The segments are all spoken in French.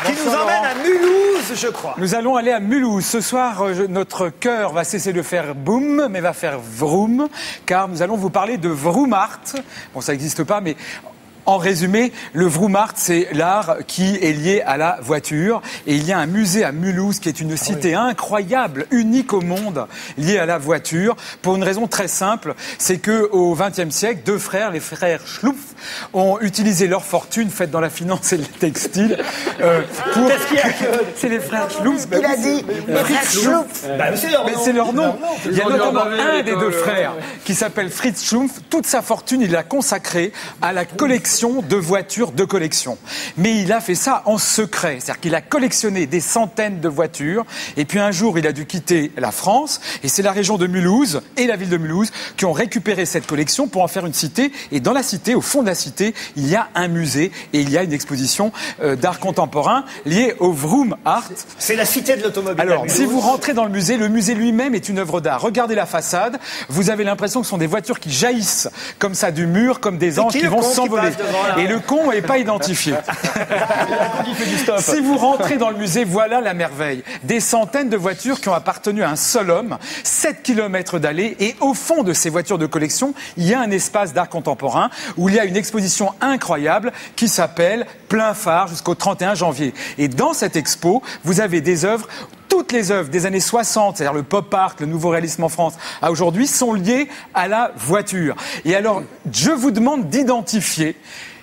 qui nous emmène à Mulhouse, je crois. Nous allons aller à Mulhouse. Ce soir, notre cœur va cesser de faire boum, mais va faire vroom, car nous allons vous parler de Vroomart. Bon, ça n'existe pas, mais... En résumé, le Vroomart, c'est l'art qui est lié à la voiture. Et il y a un musée à Mulhouse qui est une cité incroyable, unique au monde, liée à la voiture. Pour une raison très simple, c'est qu'au XXe siècle, deux frères, les frères Schlumpf, ont utilisé leur fortune faite dans la finance et le textile pour... C'est les frères Schlumpf. Il a dit Fritz Schlumpf. Mais c'est leur nom. Il y a notamment un des deux frères qui s'appelle Fritz Schlumpf. Toute sa fortune, il l'a consacrée à la collection de voitures de collection. Mais il a fait ça en secret. C'est-à-dire qu'il a collectionné des centaines de voitures. Et puis un jour, il a dû quitter la France. Et c'est la région de Mulhouse et la ville de Mulhouse qui ont récupéré cette collection pour en faire une cité. Et dans la cité, au fond de la cité, il y a un musée et il y a une exposition d'art contemporain liée au Vroomart. C'est la cité de l'automobile. Alors, si vous rentrez dans le musée lui-même est une œuvre d'art. Regardez la façade. Vous avez l'impression que ce sont des voitures qui jaillissent comme ça du mur, comme des anges qui vont s'envoler. Et le con n'est pas identifié. Si vous rentrez dans le musée, voilà la merveille. Des centaines de voitures qui ont appartenu à un seul homme, 7 km d'allées, et au fond de ces voitures de collection, il y a un espace d'art contemporain où il y a une exposition incroyable qui s'appelle Plein Phare jusqu'au 31 janvier. Et dans cette expo, vous avez des œuvres. Toutes les œuvres des années 60, c'est-à-dire le pop art, le nouveau réalisme en France, à aujourd'hui, sont liées à la voiture. Et alors, je vous demande d'identifier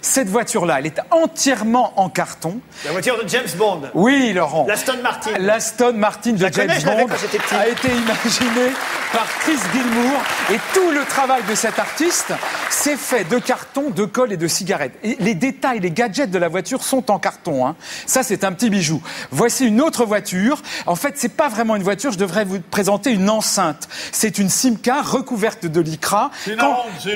cette voiture-là. Elle est entièrement en carton. La voiture de James Bond. Oui, Laurent. L'Aston Martin. L'Aston Martin de James Bond a été imaginée par Chris Gilmour. Et tout le travail de cet artiste, c'est fait de carton, de colle et de cigarettes. Et les détails, les gadgets de la voiture sont en carton. Hein. Ça, c'est un petit bijou. Voici une autre voiture. En fait, c'est pas vraiment une voiture. Je devrais vous présenter une enceinte. C'est une Simca recouverte de lycra. C'est une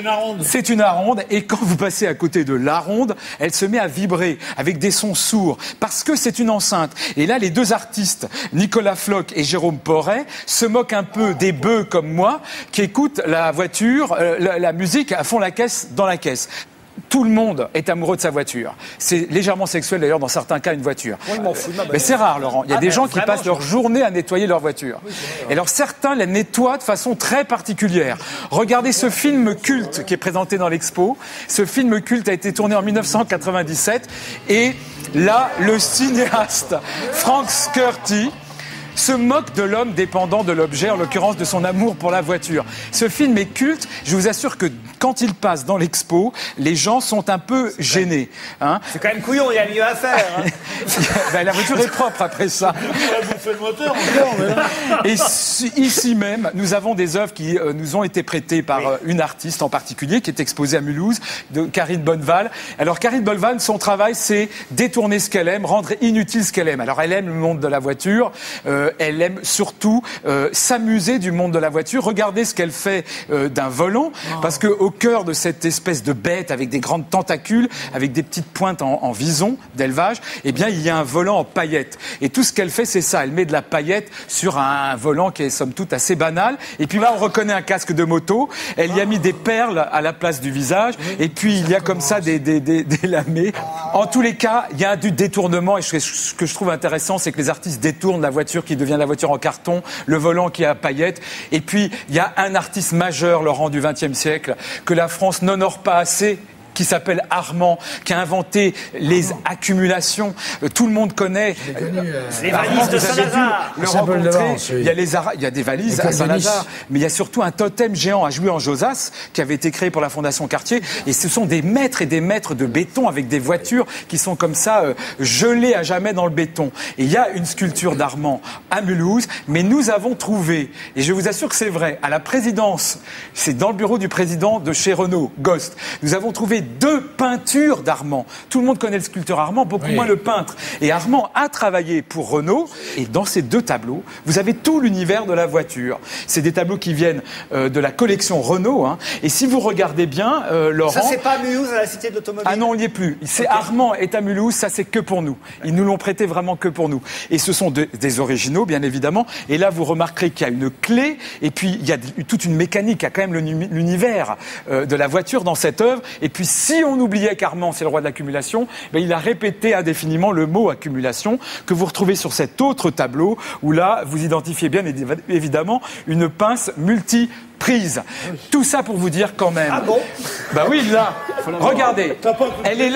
aronde. C'est une aronde. Et quand vous passez à côté de la ronde, elle se met à vibrer avec des sons sourds parce que c'est une enceinte. Et là, les deux artistes, Nicolas Floch et Jérôme Porret, se moquent un peu des bœufs comme moi qui écoutent la voiture, la musique à fond la caisse dans la caisse. Tout le monde est amoureux de sa voiture. C'est légèrement sexuel d'ailleurs dans certains cas une voiture. Mais c'est rare, Laurent. Il y a des gens qui passent leur journée à nettoyer leur voiture. Et alors certains la nettoient de façon très particulière. Regardez ce film culte qui est présenté dans l'expo. Ce film culte a été tourné en 1997 et là, le cinéaste Frank Skirty se moque de l'homme dépendant de l'objet, en l'occurrence de son amour pour la voiture. Ce film est culte. Je vous assure que quand il passe dans l'expo, les gens sont un peu gênés. Hein. C'est quand même couillon, il y a mieux à faire. Hein. La voiture est propre après ça. Et ici même, nous avons des œuvres qui nous ont été prêtées par une artiste en particulier, qui est exposée à Mulhouse, de Karine Bonneval. Alors Karine Bonneval, son travail, c'est détourner ce qu'elle aime, rendre inutile ce qu'elle aime. Alors elle aime le monde de la voiture, elle aime surtout s'amuser du monde de la voiture. Regardez ce qu'elle fait d'un volant, parce qu'au cœur de cette espèce de bête avec des grandes tentacules, avec des petites pointes en vison d'élevage, eh bien il y a un volant en paillettes. Et tout ce qu'elle fait, c'est ça. Elle met de la paillette sur un volant qui est somme toute assez banal. Et puis là, on reconnaît un casque de moto. Elle y a mis des perles à la place du visage. Et puis il y a comme ça des lamés. En tous les cas, il y a du détournement. Et ce que je trouve intéressant, c'est que les artistes détournent la voiture qui devient la voiture en carton, le volant qui est à paillettes. Et puis, il y a un artiste majeur, Laurent, du XXe siècle, que la France n'honore pas assez, qui s'appelle Armand, qui a inventé les accumulations. Tout le monde connaît. Les valises de Saint-Lazare. Il y a des valises à Saint-Lazare, mais il y a surtout un totem géant à jouer en Josas qui avait été créé pour la Fondation Cartier. Et ce sont des mètres et des mètres de béton avec des voitures qui sont comme ça gelées à jamais dans le béton. Et il y a une sculpture d'Armand à Mulhouse, mais nous avons trouvé, et je vous assure que c'est vrai, à la présidence, c'est dans le bureau du président de chez Renault, Ghost, nous avons trouvé 2 peintures d'Armand. Tout le monde connaît le sculpteur Armand, beaucoup moins le peintre. Et Armand a travaillé pour Renault. Et dans ces 2 tableaux, vous avez tout l'univers de la voiture. C'est des tableaux qui viennent de la collection Renault. Hein. Et si vous regardez bien, Laurent... Ça, c'est pas à Mulhouse, à la Cité de l'Automobile? Ah non, on n'y est plus. C'est Armand est à Mulhouse, ça, c'est que pour nous. Ils nous l'ont prêté vraiment que pour nous. Et ce sont des originaux, bien évidemment. Et là, vous remarquerez qu'il y a une clé. Et puis, il y a toute une mécanique. Il y a quand même l'univers de la voiture dans cette œuvre. Et puis, si on oubliait qu'Armand, c'est le roi de l'accumulation, il a répété indéfiniment le mot accumulation que vous retrouvez sur cet autre tableau où là, vous identifiez bien évidemment une pince multiprise. Tout ça pour vous dire quand même. Ah bon? Bah oui, là. Regardez. Elle est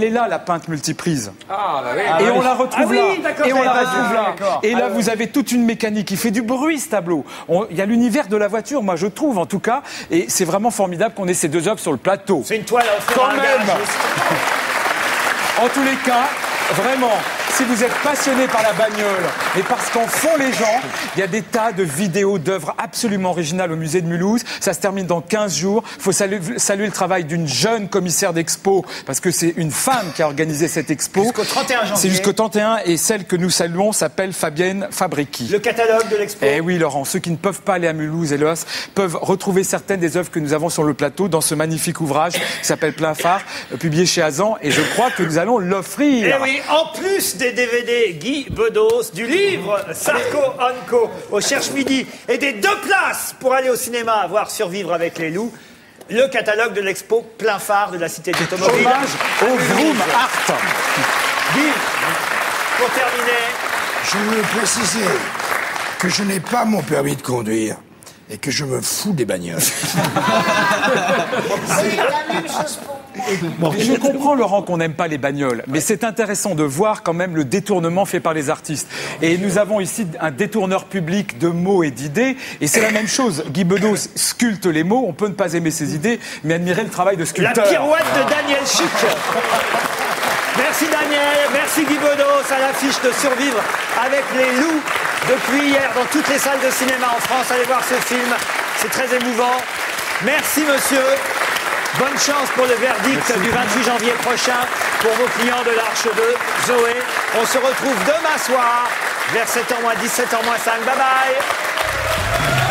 là, la pince multiprise. Ah, bah oui. Et on la retrouve là. d'accord, Et on la j'avais pas retrouve vu. là. D'accord. Et là, vous avez toute une mécanique qui fait du bruit, ce tableau. Il y a l'univers de la voiture, moi je trouve en tout cas. Et c'est vraiment formidable qu'on ait ces deux œuvres sur le plateau. C'est une toile à offrir Quand à un même. garagiste. En tous les cas, vraiment, si vous êtes passionné par la bagnole et parce qu'en font les gens, il y a des tas de vidéos d'œuvres absolument originales au musée de Mulhouse. Ça se termine dans 15 jours. Il faut saluer le travail d'une jeune commissaire d'expo parce que c'est une femme qui a organisé cette expo. Jusqu'au 31 janvier. C'est jusqu'au 31 et celle que nous saluons s'appelle Fabienne Fabrici. Le catalogue de l'expo. Eh oui, Laurent, ceux qui ne peuvent pas aller à Mulhouse et Loas peuvent retrouver certaines des œuvres que nous avons sur le plateau dans ce magnifique ouvrage qui s'appelle Plein Phare, publié chez Azan. Et je crois que nous allons l'offrir. Eh oui, en plus des DVD Guy Bedos, du livre Sarko Onko au Cherche Midi et des 2 places pour aller au cinéma voir Survivre avec les loups, le catalogue de l'expo Plein Phare de la Cité de l'Automobile. Hommage au Vroom Art. Guy, pour terminer, Je veux préciser que je n'ai pas mon permis de conduire et que je me fous des bagnoles. C'est la même chose pour moi. Je comprends, Laurent, qu'on n'aime pas les bagnoles, mais c'est intéressant de voir quand même le détournement fait par les artistes. Et nous avons ici un détourneur public de mots et d'idées, et c'est la même chose. Guy Bedos sculpte les mots, on peut ne pas aimer ses idées, mais admirer le travail de la sculpteur. pirouette de Daniel Chic. Merci Daniel, merci Guy Bedos, à l'affiche de Survivre avec les loups depuis hier dans toutes les salles de cinéma en France. Allez voir ce film, c'est très émouvant. Merci monsieur. Bonne chance pour le verdict du 28 janvier prochain pour vos clients de l'Arche de Zoé. On se retrouve demain soir vers 7h-10, 7h-5. Bye bye.